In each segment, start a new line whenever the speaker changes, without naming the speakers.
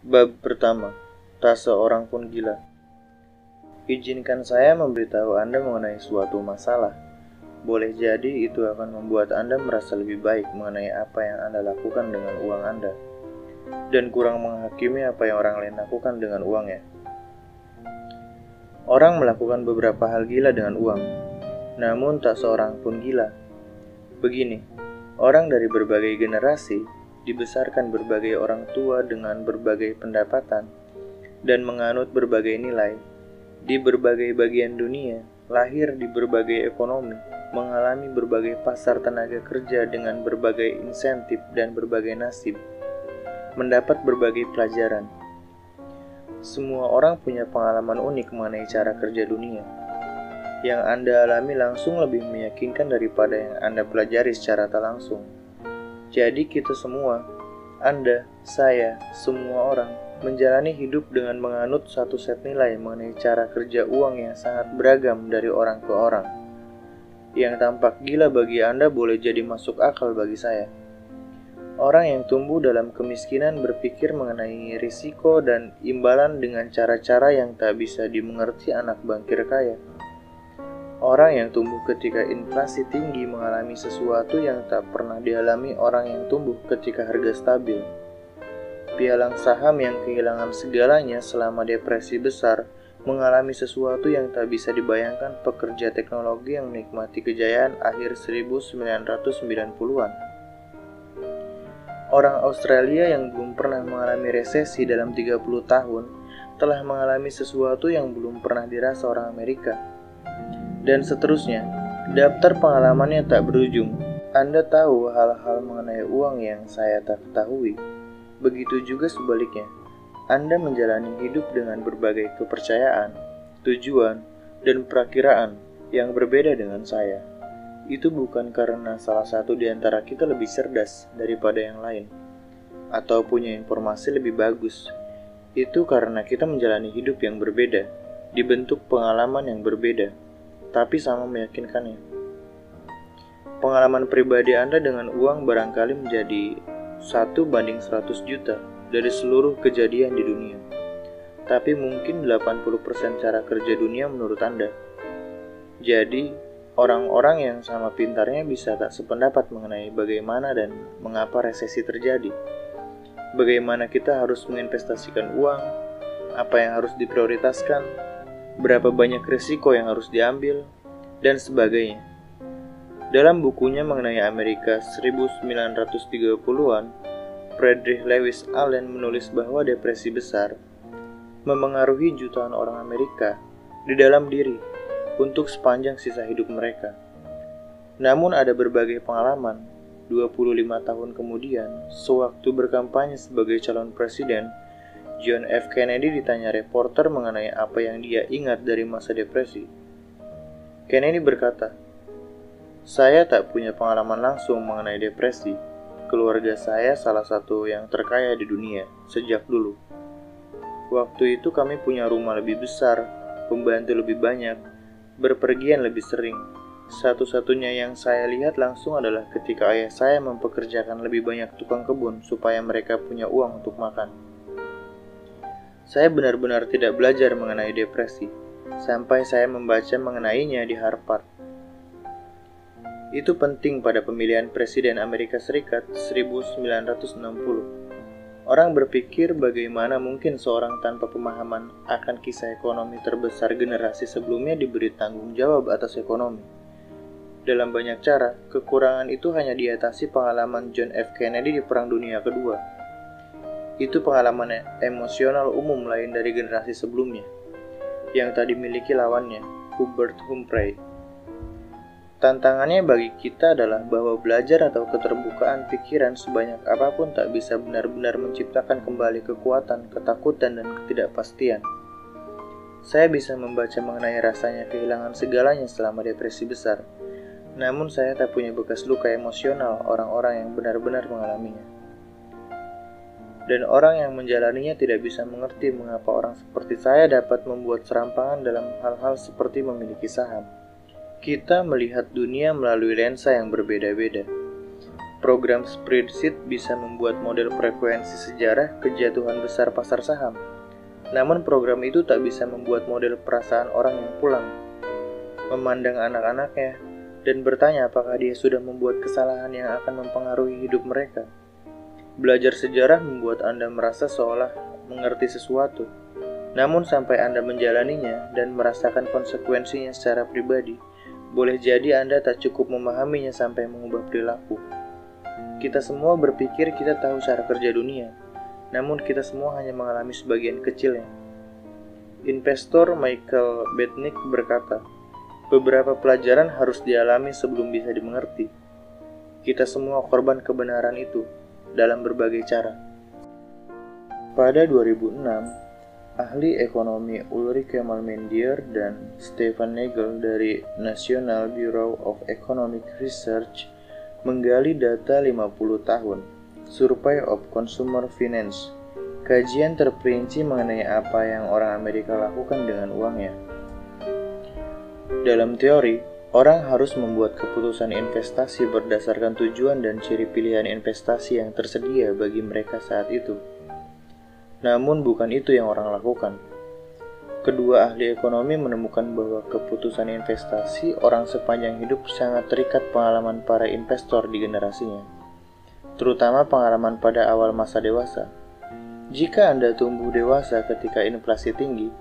Bab pertama, tak seorang pun gila. Izinkan saya memberitahu Anda mengenai suatu masalah. Boleh jadi itu akan membuat Anda merasa lebih baik mengenai apa yang Anda lakukan dengan uang Anda, dan kurang menghakimi apa yang orang lain lakukan dengan uangnya. Orang melakukan beberapa hal gila dengan uang, namun tak seorang pun gila. Begini, orang dari berbagai generasi dibesarkan berbagai orang tua dengan berbagai pendapatan dan menganut berbagai nilai di berbagai bagian dunia, lahir di berbagai ekonomi, mengalami berbagai pasar tenaga kerja dengan berbagai insentif dan berbagai nasib, mendapat berbagai pelajaran. Semua orang punya pengalaman unik mengenai cara kerja dunia. Yang Anda alami langsung lebih meyakinkan daripada yang Anda pelajari secara tak langsung. Jadi kita semua, Anda, saya, semua orang, menjalani hidup dengan menganut satu set nilai mengenai cara kerja uang yang sangat beragam dari orang ke orang. Yang tampak gila bagi Anda boleh jadi masuk akal bagi saya. Orang yang tumbuh dalam kemiskinan berpikir mengenai risiko dan imbalan dengan cara-cara yang tak bisa dimengerti anak bankir kaya. Orang yang tumbuh ketika inflasi tinggi mengalami sesuatu yang tak pernah dialami orang yang tumbuh ketika harga stabil. Pialang saham yang kehilangan segalanya selama depresi besar mengalami sesuatu yang tak bisa dibayangkan pekerja teknologi yang menikmati kejayaan akhir 1990-an. Orang Australia yang belum pernah mengalami resesi dalam 30 tahun telah mengalami sesuatu yang belum pernah dirasa orang Amerika. Dan seterusnya, daftar pengalamannya tak berujung. Anda tahu hal-hal mengenai uang yang saya tak ketahui. Begitu juga sebaliknya, Anda menjalani hidup dengan berbagai kepercayaan, tujuan, dan perakiraan yang berbeda dengan saya. Itu bukan karena salah satu di antara kita lebih cerdas daripada yang lain, atau punya informasi lebih bagus. Itu karena kita menjalani hidup yang berbeda, dibentuk pengalaman yang berbeda, tapi sama meyakinkannya. Pengalaman pribadi Anda dengan uang barangkali menjadi 1:100 juta dari seluruh kejadian di dunia. Tapi mungkin 80% cara kerja dunia menurut Anda. Jadi, orang-orang yang sama pintarnya bisa tak sependapat mengenai bagaimana dan mengapa resesi terjadi. Bagaimana kita harus menginvestasikan uang, apa yang harus diprioritaskan, berapa banyak risiko yang harus diambil, dan sebagainya. Dalam bukunya mengenai Amerika 1930-an, Friedrich Lewis Allen menulis bahwa depresi besar memengaruhi jutaan orang Amerika di dalam diri untuk sepanjang sisa hidup mereka. Namun ada berbagai pengalaman, 25 tahun kemudian, sewaktu berkampanye sebagai calon presiden, John F. Kennedy ditanya reporter mengenai apa yang dia ingat dari masa depresi. Kennedy berkata, "Saya tak punya pengalaman langsung mengenai depresi. Keluarga saya salah satu yang terkaya di dunia sejak dulu. Waktu itu kami punya rumah lebih besar, pembantu lebih banyak, berpergian lebih sering. Satu-satunya yang saya lihat langsung adalah ketika ayah saya mempekerjakan lebih banyak tukang kebun supaya mereka punya uang untuk makan. Saya benar-benar tidak belajar mengenai depresi, sampai saya membaca mengenainya di Harvard. Itu penting pada pemilihan Presiden Amerika Serikat 1960. Orang berpikir bagaimana mungkin seorang tanpa pemahaman akan kisah ekonomi terbesar generasi sebelumnya diberi tanggung jawab atas ekonomi. Dalam banyak cara, kekurangan itu hanya diatasi pengalaman John F. Kennedy di Perang Dunia Kedua. Itu pengalaman emosional umum lain dari generasi sebelumnya, yang tadi dimiliki lawannya, Hubert Humphrey. Tantangannya bagi kita adalah bahwa belajar atau keterbukaan pikiran sebanyak apapun tak bisa benar-benar menciptakan kembali kekuatan, ketakutan, dan ketidakpastian. Saya bisa membaca mengenai rasanya kehilangan segalanya selama depresi besar, namun saya tak punya bekas luka emosional orang-orang yang benar-benar mengalaminya. Dan orang yang menjalaninya tidak bisa mengerti mengapa orang seperti saya dapat membuat serampangan dalam hal-hal seperti memiliki saham. Kita melihat dunia melalui lensa yang berbeda-beda. Program spreadsheet bisa membuat model frekuensi sejarah kejatuhan besar pasar saham. Namun program itu tak bisa membuat model perasaan orang yang pulang, memandang anak-anaknya, dan bertanya apakah dia sudah membuat kesalahan yang akan mempengaruhi hidup mereka. Belajar sejarah membuat Anda merasa seolah mengerti sesuatu. Namun sampai Anda menjalaninya dan merasakan konsekuensinya secara pribadi, boleh jadi Anda tak cukup memahaminya sampai mengubah perilaku. Kita semua berpikir kita tahu cara kerja dunia, namun kita semua hanya mengalami sebagian kecilnya. Investor Michael Batnick berkata, beberapa pelajaran harus dialami sebelum bisa dimengerti. Kita semua korban kebenaran itu dalam berbagai cara. Pada 2006, ahli ekonomi Ulrike Malmendier dan Stefan Nagel dari National Bureau of Economic Research menggali data 50 tahun, Survey of Consumer Finance. Kajian terperinci mengenai apa yang orang Amerika lakukan dengan uangnya. Dalam teori, orang harus membuat keputusan investasi berdasarkan tujuan dan ciri pilihan investasi yang tersedia bagi mereka saat itu. Namun bukan itu yang orang lakukan. Kedua ahli ekonomi menemukan bahwa keputusan investasi orang sepanjang hidup sangat terikat pengalaman para investor di generasinya, terutama pengalaman pada awal masa dewasa. Jika Anda tumbuh dewasa ketika inflasi tinggi,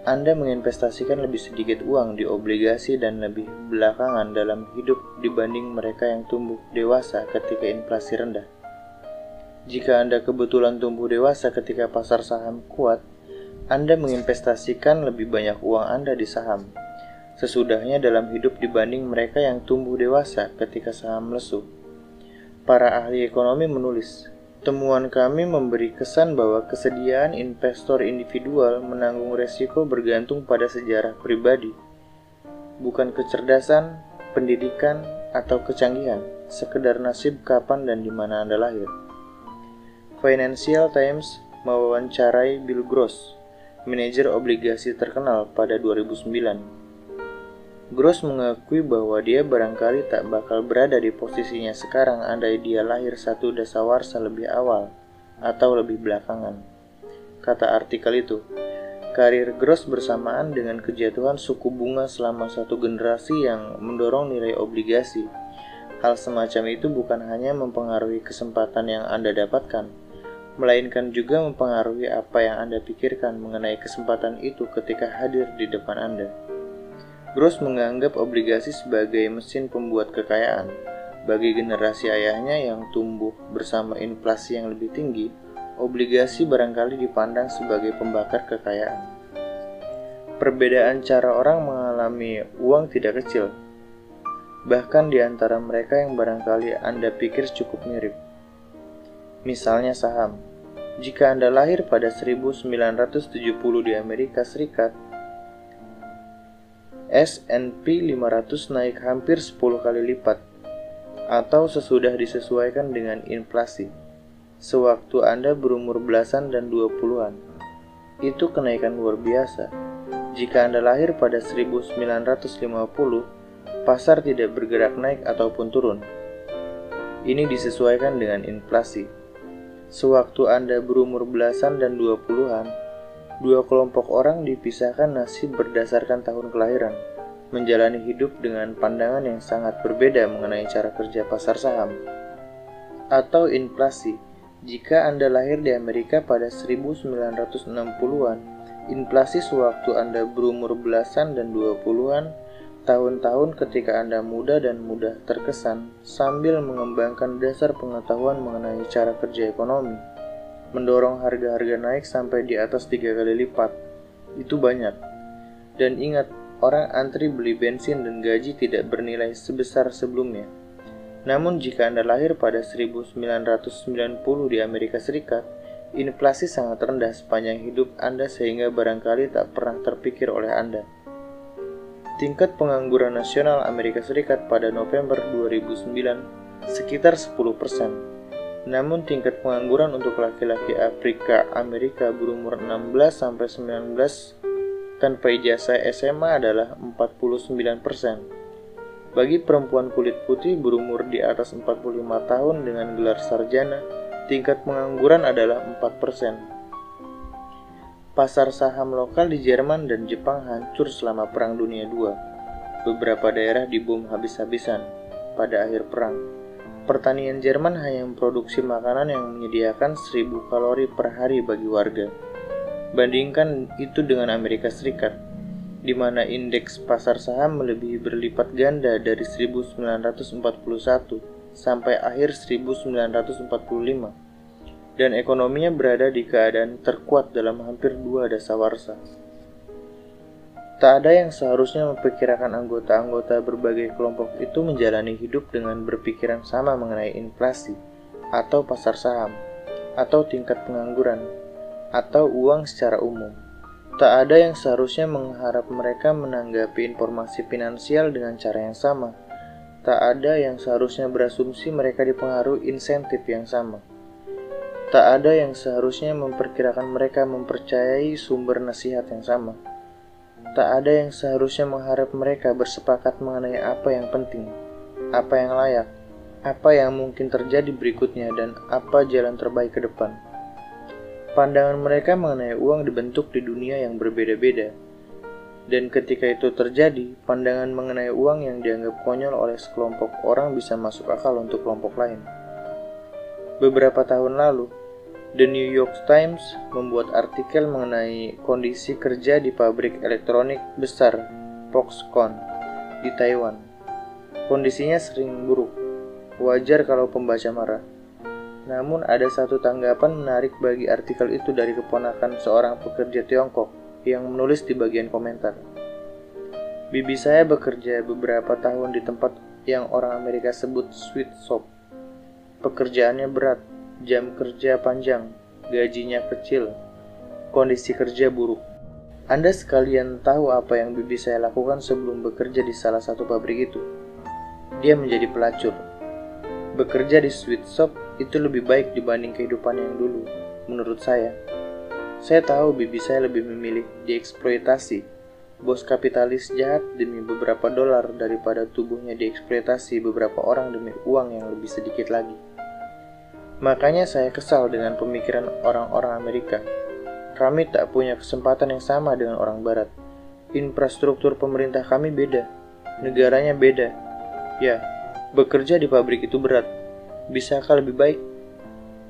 Anda menginvestasikan lebih sedikit uang di obligasi dan lebih belakangan dalam hidup dibanding mereka yang tumbuh dewasa ketika inflasi rendah. Jika Anda kebetulan tumbuh dewasa ketika pasar saham kuat, Anda menginvestasikan lebih banyak uang Anda di saham, sesudahnya dalam hidup dibanding mereka yang tumbuh dewasa ketika saham lesu. Para ahli ekonomi menulis, temuan kami memberi kesan bahwa kesediaan investor individual menanggung resiko bergantung pada sejarah pribadi, bukan kecerdasan, pendidikan, atau kecanggihan, sekedar nasib kapan dan di mana Anda lahir. Financial Times mewawancarai Bill Gross, manajer obligasi terkenal pada 2009. Gross mengakui bahwa dia barangkali tak bakal berada di posisinya sekarang andai dia lahir satu dasawarsa lebih awal atau lebih belakangan. Kata artikel itu, karir Gross bersamaan dengan kejatuhan suku bunga selama satu generasi yang mendorong nilai obligasi. Hal semacam itu bukan hanya mempengaruhi kesempatan yang Anda dapatkan, melainkan juga mempengaruhi apa yang Anda pikirkan mengenai kesempatan itu ketika hadir di depan Anda. Gross menganggap obligasi sebagai mesin pembuat kekayaan. Bagi generasi ayahnya yang tumbuh bersama inflasi yang lebih tinggi, obligasi barangkali dipandang sebagai pembakar kekayaan. Perbedaan cara orang mengalami uang tidak kecil, bahkan di antara mereka yang barangkali Anda pikir cukup mirip. Misalnya saham. Jika Anda lahir pada 1970 di Amerika Serikat, S&P 500 naik hampir 10 kali lipat, atau sesudah disesuaikan dengan inflasi, sewaktu Anda berumur belasan dan 20-an. Itu kenaikan luar biasa. Jika Anda lahir pada 1950, pasar tidak bergerak naik ataupun turun. Ini disesuaikan dengan inflasi. Sewaktu Anda berumur belasan dan 20-an, dua kelompok orang dipisahkan nasib berdasarkan tahun kelahiran, menjalani hidup dengan pandangan yang sangat berbeda mengenai cara kerja pasar saham. Atau inflasi. Jika Anda lahir di Amerika pada 1960-an, inflasi sewaktu Anda berumur belasan dan 20-an, tahun-tahun ketika Anda muda dan mudah terkesan sambil mengembangkan dasar pengetahuan mengenai cara kerja ekonomi, mendorong harga-harga naik sampai di atas 3 kali lipat. Itu banyak. Dan ingat, orang antri beli bensin dan gaji tidak bernilai sebesar sebelumnya. Namun jika Anda lahir pada 1990 di Amerika Serikat, inflasi sangat rendah sepanjang hidup Anda sehingga barangkali tak pernah terpikir oleh Anda. Tingkat pengangguran nasional Amerika Serikat pada November 2009 sekitar 10%. Namun tingkat pengangguran untuk laki-laki Afrika Amerika berumur 16-19 tanpa ijazah SMA adalah 49%. Bagi perempuan kulit putih berumur di atas 45 tahun dengan gelar sarjana, tingkat pengangguran adalah 4%. Pasar saham lokal di Jerman dan Jepang hancur selama Perang Dunia II. Beberapa daerah dibom habis-habisan pada akhir perang. Pertanian Jerman hanya memproduksi makanan yang menyediakan 1000 kalori per hari bagi warga. Bandingkan itu dengan Amerika Serikat, di mana indeks pasar saham melebihi berlipat ganda dari 1941 sampai akhir 1945, dan ekonominya berada di keadaan terkuat dalam hampir 2 dasawarsa. Tak ada yang seharusnya memperkirakan anggota-anggota berbagai kelompok itu menjalani hidup dengan berpikiran sama mengenai inflasi, atau pasar saham, atau tingkat pengangguran, atau uang secara umum. Tak ada yang seharusnya mengharap mereka menanggapi informasi finansial dengan cara yang sama. Tak ada yang seharusnya berasumsi mereka dipengaruhi insentif yang sama. Tak ada yang seharusnya memperkirakan mereka mempercayai sumber nasihat yang sama. Tak ada yang seharusnya mengharap mereka bersepakat mengenai apa yang penting, apa yang layak, apa yang mungkin terjadi berikutnya, dan apa jalan terbaik ke depan. Pandangan mereka mengenai uang dibentuk di dunia yang berbeda-beda, dan ketika itu terjadi, pandangan mengenai uang yang dianggap konyol oleh sekelompok orang bisa masuk akal untuk kelompok lain. Beberapa tahun lalu, The New York Times membuat artikel mengenai kondisi kerja di pabrik elektronik besar Foxconn di Taiwan. Kondisinya sering buruk, wajar kalau pembaca marah. Namun ada satu tanggapan menarik bagi artikel itu dari keponakan seorang pekerja Tiongkok yang menulis di bagian komentar. Bibi saya bekerja beberapa tahun di tempat yang orang Amerika sebut sweet shop. Pekerjaannya berat, jam kerja panjang, gajinya kecil, kondisi kerja buruk. Anda sekalian tahu apa yang bibi saya lakukan sebelum bekerja di salah satu pabrik itu? Dia menjadi pelacur. Bekerja di sweet shop itu lebih baik dibanding kehidupan yang dulu, menurut saya. Saya tahu bibi saya lebih memilih dieksploitasi, bos kapitalis jahat demi beberapa dolar daripada tubuhnya dieksploitasi beberapa orang demi uang yang lebih sedikit lagi. Makanya saya kesal dengan pemikiran orang-orang Amerika. Kami tak punya kesempatan yang sama dengan orang Barat. Infrastruktur pemerintah kami beda, negaranya beda. Ya, bekerja di pabrik itu berat. Bisakah lebih baik?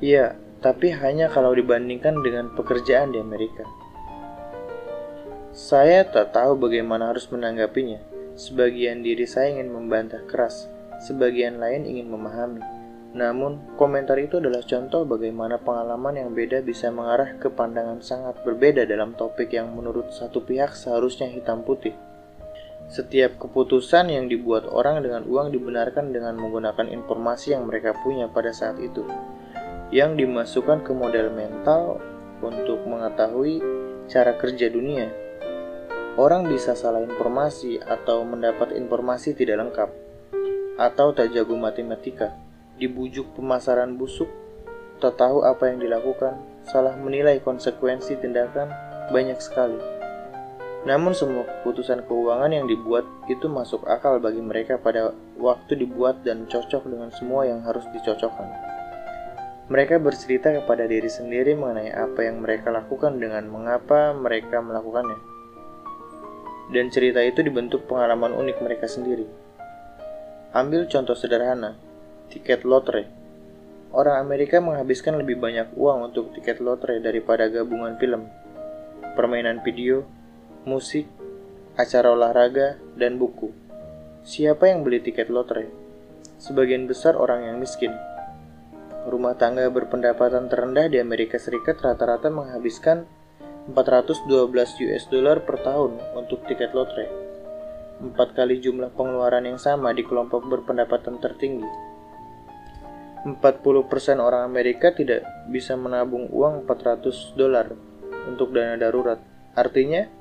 Iya, tapi hanya kalau dibandingkan dengan pekerjaan di Amerika. Saya tak tahu bagaimana harus menanggapinya. Sebagian diri saya ingin membantah keras, sebagian lain ingin memahami. Namun, komentar itu adalah contoh bagaimana pengalaman yang beda bisa mengarah ke pandangan sangat berbeda dalam topik yang menurut satu pihak seharusnya hitam putih. Setiap keputusan yang dibuat orang dengan uang dibenarkan dengan menggunakan informasi yang mereka punya pada saat itu, yang dimasukkan ke model mental untuk mengetahui cara kerja dunia. Orang bisa salah informasi atau mendapat informasi tidak lengkap, atau tak jago matematika, dibujuk pemasaran busuk, tak tahu apa yang dilakukan, salah menilai konsekuensi tindakan, banyak sekali. Namun semua keputusan keuangan yang dibuat itu masuk akal bagi mereka pada waktu dibuat dan cocok dengan semua yang harus dicocokkan. Mereka bercerita kepada diri sendiri mengenai apa yang mereka lakukan dengan mengapa mereka melakukannya. Dan cerita itu dibentuk pengalaman unik mereka sendiri. Ambil contoh sederhana, tiket lotre. Orang Amerika menghabiskan lebih banyak uang untuk tiket lotre daripada gabungan film, permainan video, musik, acara olahraga, dan buku. Siapa yang beli tiket lotre? Sebagian besar orang yang miskin. Rumah tangga berpendapatan terendah di Amerika Serikat rata-rata menghabiskan $412 per tahun untuk tiket lotre. 4 kali jumlah pengeluaran yang sama di kelompok berpendapatan tertinggi. 40% orang Amerika tidak bisa menabung uang $400 untuk dana darurat. Artinya,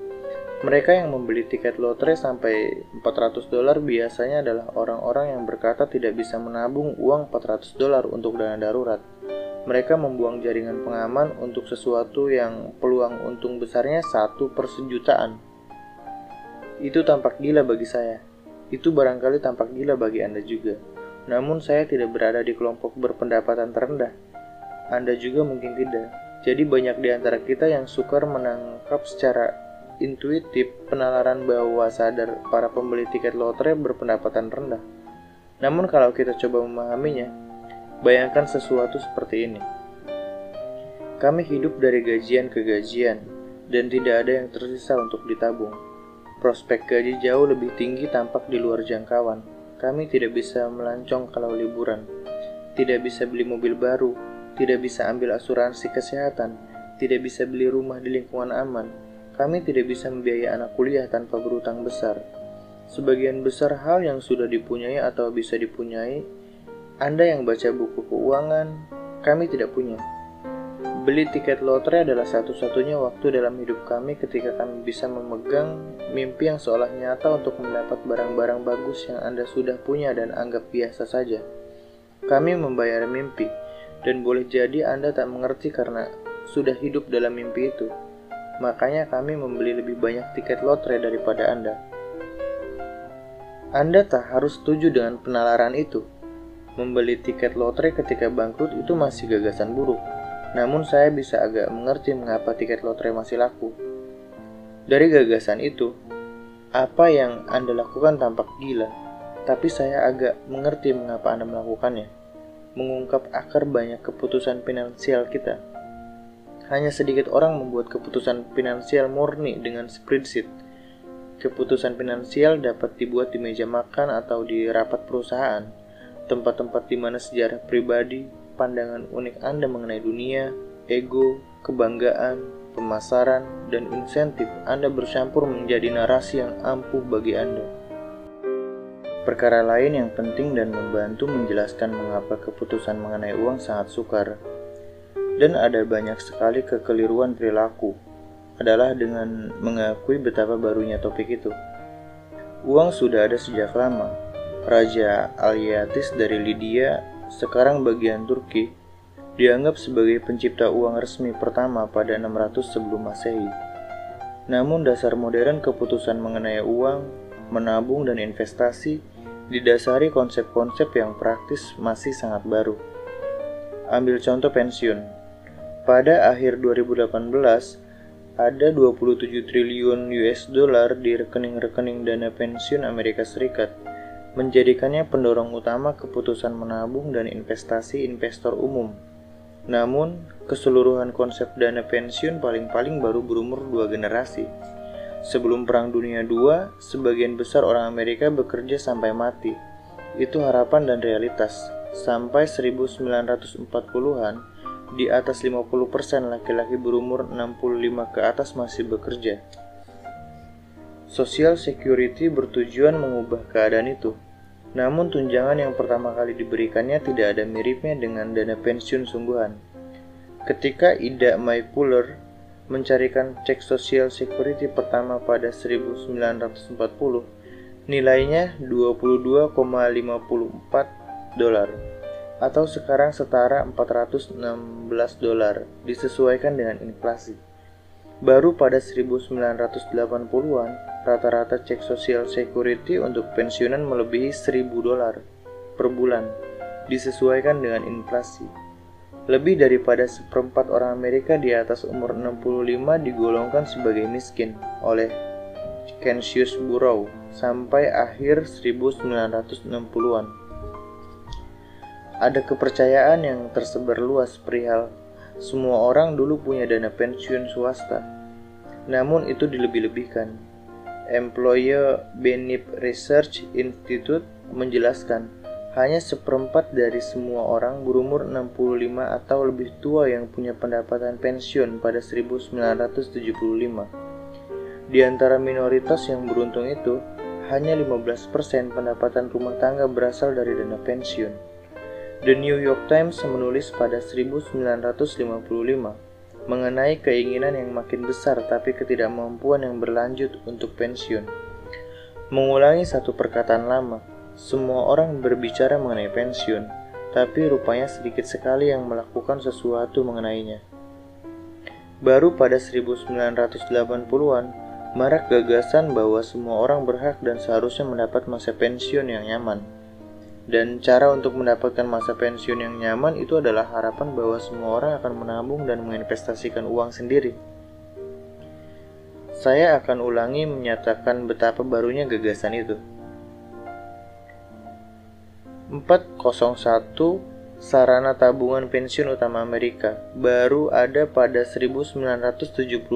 mereka yang membeli tiket lotre sampai $400 biasanya adalah orang-orang yang berkata tidak bisa menabung uang $400 untuk dana darurat. Mereka membuang jaringan pengaman untuk sesuatu yang peluang untung besarnya 1 per sejutaan. Itu tampak gila bagi saya. Itu barangkali tampak gila bagi Anda juga. Namun saya tidak berada di kelompok berpendapatan terendah. Anda juga mungkin tidak. Jadi banyak di antara kita yang sukar menangkap secara intuitif penalaran bawah sadar para pembeli tiket lotre berpendapatan rendah. Namun kalau kita coba memahaminya, bayangkan sesuatu seperti ini. Kami hidup dari gajian ke gajian, dan tidak ada yang tersisa untuk ditabung. Prospek gaji jauh lebih tinggi tampak di luar jangkauan. Kami tidak bisa melancong kalau liburan, tidak bisa beli mobil baru, tidak bisa ambil asuransi kesehatan, tidak bisa beli rumah di lingkungan aman. Kami tidak bisa membiayai anak kuliah tanpa berutang besar. Sebagian besar hal yang sudah dipunyai atau bisa dipunyai, Anda yang baca buku keuangan, kami tidak punya. Beli tiket lotre adalah satu-satunya waktu dalam hidup kami ketika kami bisa memegang mimpi yang seolah nyata untuk mendapat barang-barang bagus yang Anda sudah punya dan anggap biasa saja. Kami membayar mimpi, dan boleh jadi Anda tak mengerti karena sudah hidup dalam mimpi itu. Makanya kami membeli lebih banyak tiket lotre daripada Anda. Anda tak harus setuju dengan penalaran itu. Membeli tiket lotre ketika bangkrut itu masih gagasan buruk. Namun saya bisa agak mengerti mengapa tiket lotre masih laku. Dari gagasan itu, apa yang Anda lakukan tampak gila, tapi saya agak mengerti mengapa Anda melakukannya. Mengungkap akar banyak keputusan finansial kita. Hanya sedikit orang membuat keputusan finansial murni dengan spreadsheet. Keputusan finansial dapat dibuat di meja makan atau di rapat perusahaan, tempat-tempat di mana sejarah pribadi, pandangan unik Anda mengenai dunia, ego, kebanggaan, pemasaran, dan insentif Anda bercampur menjadi narasi yang ampuh bagi Anda. Perkara lain yang penting dan membantu menjelaskan mengapa keputusan mengenai uang sangat sukar, dan ada banyak sekali kekeliruan perilaku, adalah dengan mengakui betapa barunya topik itu. Uang sudah ada sejak lama. Raja Alyatis dari Lydia, sekarang bagian Turki, dianggap sebagai pencipta uang resmi pertama pada 600 sebelum Masehi. Namun dasar modern keputusan mengenai uang, menabung dan investasi didasari konsep-konsep yang praktis masih sangat baru. Ambil contoh pensiun. Pada akhir 2018, ada 27 triliun US dollar di rekening-rekening dana pensiun Amerika Serikat, menjadikannya pendorong utama keputusan menabung dan investasi investor umum. Namun, keseluruhan konsep dana pensiun paling-paling baru berumur 2 generasi. Sebelum Perang Dunia II, sebagian besar orang Amerika bekerja sampai mati. Itu harapan dan realitas. Sampai 1940-an, di atas 50% laki-laki berumur 65 ke atas masih bekerja. Social Security bertujuan mengubah keadaan itu. Namun tunjangan yang pertama kali diberikannya tidak ada miripnya dengan dana pensiun sungguhan. Ketika Ida May Fuller mencarikan cek Social Security pertama pada 1940, nilainya 22,54 dolar atau sekarang setara 416 dolar disesuaikan dengan inflasi. Baru pada 1980-an, rata-rata cek Social Security untuk pensiunan melebihi 1.000 dolar per bulan, disesuaikan dengan inflasi. Lebih daripada seperempat orang Amerika di atas umur 65 digolongkan sebagai miskin oleh Census Bureau sampai akhir 1960-an. Ada kepercayaan yang tersebar luas perihal semua orang dulu punya dana pensiun swasta. Namun itu dilebih-lebihkan. Employer Benefit Research Institute menjelaskan, hanya seperempat dari semua orang berumur 65 atau lebih tua yang punya pendapatan pensiun pada 1975. Di antara minoritas yang beruntung itu, hanya 15% pendapatan rumah tangga berasal dari dana pensiun. The New York Times menulis pada 1955 mengenai keinginan yang makin besar tapi ketidakmampuan yang berlanjut untuk pensiun. Mengulangi satu perkataan lama, semua orang berbicara mengenai pensiun, tapi rupanya sedikit sekali yang melakukan sesuatu mengenainya. Baru pada 1980-an, marak gagasan bahwa semua orang berhak dan seharusnya mendapat masa pensiun yang nyaman. Dan cara untuk mendapatkan masa pensiun yang nyaman itu adalah harapan bahwa semua orang akan menabung dan menginvestasikan uang sendiri. Saya akan ulangi menyatakan betapa barunya gagasan itu. 401 Sarana tabungan pensiun utama Amerika baru ada pada 1978.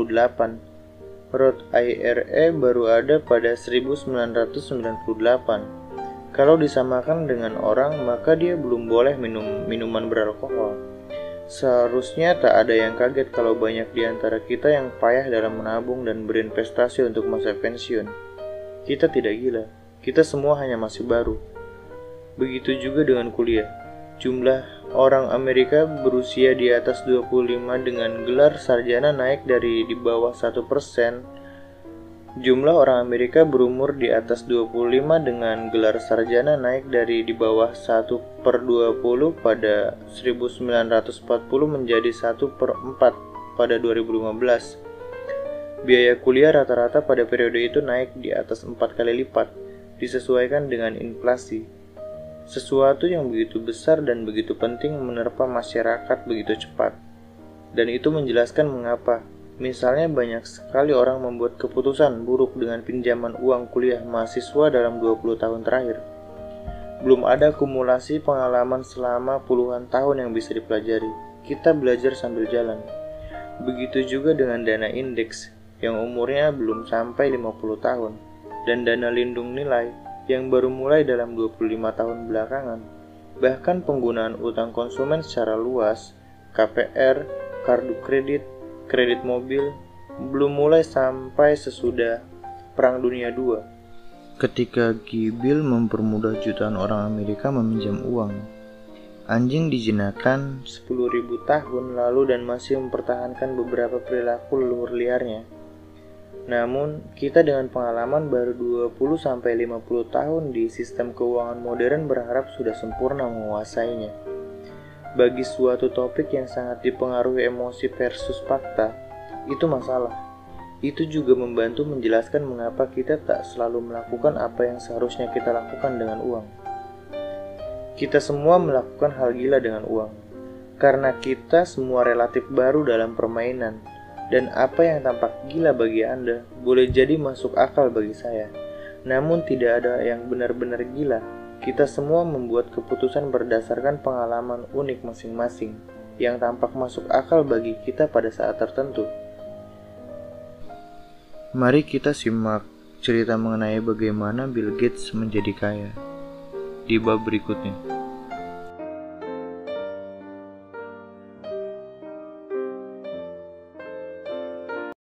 Roth IRA baru ada pada 1998. Kalau disamakan dengan orang, maka dia belum boleh minum minuman beralkohol. Seharusnya tak ada yang kaget kalau banyak di antara kita yang payah dalam menabung dan berinvestasi untuk masa pensiun. Kita tidak gila, kita semua hanya masih baru. Begitu juga dengan kuliah. Jumlah orang Amerika berusia di atas 25 dengan gelar sarjana naik dari di bawah 1%. Jumlah orang Amerika berumur di atas 25 dengan gelar sarjana naik dari di bawah 1/20 pada 1940 menjadi 1/4 pada 2015. Biaya kuliah rata-rata pada periode itu naik di atas 4 kali lipat, disesuaikan dengan inflasi. Sesuatu yang begitu besar dan begitu penting menerpa masyarakat begitu cepat. Dan itu menjelaskan mengapa misalnya banyak sekali orang membuat keputusan buruk dengan pinjaman uang kuliah mahasiswa dalam 20 tahun terakhir. Belum ada akumulasi pengalaman selama puluhan tahun yang bisa dipelajari. Kita belajar sambil jalan. Begitu juga dengan dana indeks yang umurnya belum sampai 50 tahun dan dana lindung nilai yang baru mulai dalam 25 tahun belakangan. Bahkan penggunaan utang konsumen secara luas, KPR, kartu kredit mobil, belum mulai sampai sesudah Perang Dunia II, ketika Gibil mempermudah jutaan orang Amerika meminjam uang. Anjing dijinakkan 10.000 tahun lalu dan masih mempertahankan beberapa perilaku leluhur liarnya. Namun, kita dengan pengalaman baru 20-50 tahun di sistem keuangan modern berharap sudah sempurna menguasainya. Bagi suatu topik yang sangat dipengaruhi emosi versus fakta, itu masalah. Itu juga membantu menjelaskan mengapa kita tak selalu melakukan apa yang seharusnya kita lakukan dengan uang. Kita semua melakukan hal gila dengan uang, karena kita semua relatif baru dalam permainan, dan apa yang tampak gila bagi Anda boleh jadi masuk akal bagi saya. Namun tidak ada yang benar-benar gila. Kita semua membuat keputusan berdasarkan pengalaman unik masing-masing yang tampak masuk akal bagi kita pada saat tertentu. Mari kita simak cerita mengenai bagaimana Bill Gates menjadi kaya di bab berikutnya.